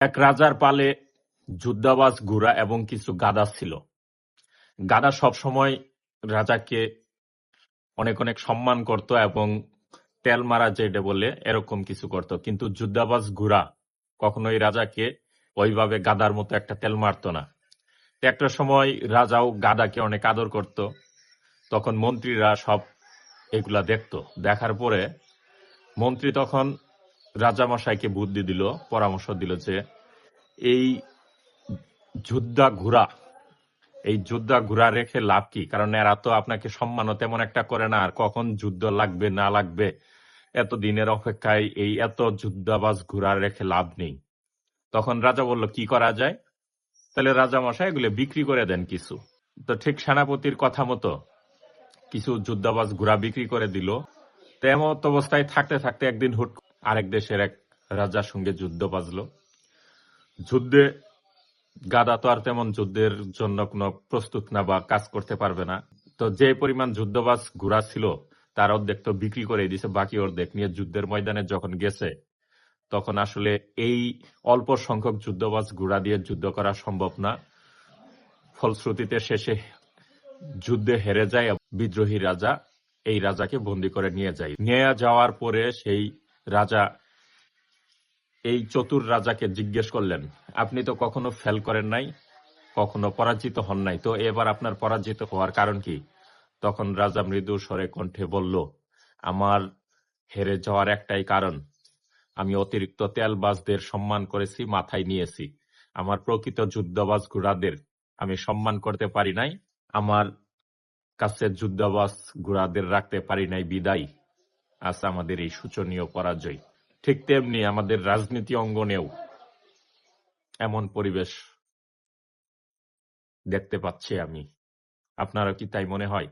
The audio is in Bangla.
এক রাজার পালে যুদ্ধাবাজ ঘোড়া এবং কিছু গাধা ছিল। গাধা সবসময় রাজাকে অনেক অনেক সম্মান করত এবং তেল মারা যেটা বলে এরকম কিছু করত, কিন্তু যুদ্ধাবাজ ঘোড়া কখনোই রাজাকে ওইভাবে গাধার মতো একটা তেল মারতো না। তো একটা সময় রাজাও গাধাকে অনেক আদর করত। তখন মন্ত্রীরা সব এগুলা দেখতো। দেখার পরে মন্ত্রী তখন রাজামশাইকে বুদ্ধি দিল, পরামর্শ দিল যে এই যোদ্ধা ঘোড়া রেখে লাভ কি? কারণ এরা তো আপনাকে সম্মানও তেমন একটা করে না, আর কখন যুদ্ধ লাগবে না লাগবে এত দিনের অপেক্ষায় এই এত যুদ্ধাবাজ ঘোড়া রেখে লাভ নেই। তখন রাজা বলল, কি করা যায়? তাহলে রাজা মশাই এগুলো বিক্রি করে দেন কিছু। তো ঠিক সেনাপতির কথা মতো কিছু যুদ্ধাবাজ ঘোড়া বিক্রি করে দিল। তো এমত অবস্থায় থাকতে থাকতে একদিন হুট আরেক দেশের এক রাজার সঙ্গে যুদ্ধ বাজলো। যুদ্ধে গাধা তো আর তেমন যুদ্ধের জন্য কোনো প্রস্তুত না বা কাজ করতে পারবে না। তো যে পরিমাণ যুদ্ধবাজ ঘোড়া ছিল তার অর্ধেক তো বিক্রি করে দিয়েছে, বাকি অর্ধেক নিয়ে যুদ্ধের ময়দানে যখন গেছে তখন আসলে এই অল্প সংখ্যক যুদ্ধবাজ ঘোড়া দিয়ে যুদ্ধ করা সম্ভব না। ফলশ্রুতিতে শেষে যুদ্ধে হেরে যায়। বিদ্রোহী রাজা এই রাজাকে বন্দী করে নিয়ে যায়। নিয়ে যাওয়ার পরে সেই রাজা এই চতুর রাজাকে জিজ্ঞেস করলেন, আপনি তো কখনো ফেল করেন নাই, কখনো পরাজিত হন নাই, তো এবার আপনার পরাজিত হওয়ার কারণ কি? তখন রাজা মৃদু স্বরে কণ্ঠে বলল, আমার হেরে যাওয়ার একটাই কারণ, আমি অতিরিক্ত তেলবাজদের সম্মান করেছি, মাথায় নিয়েছি। আমার প্রকৃত যুদ্ধবাজ ঘোড়াদের আমি সম্মান করতে পারি নাই, আমার কাছে যুদ্ধবাজ ঘোড়াদের রাখতে পারি নাই, বিদায় আজ আমাদের এই শোচনীয় পরাজয়। ঠিক তেমনি আমাদের রাজনীতি অঙ্গনেও এমন পরিবেশ দেখতে পাচ্ছি আমি। আপনারও কি তাই মনে হয়?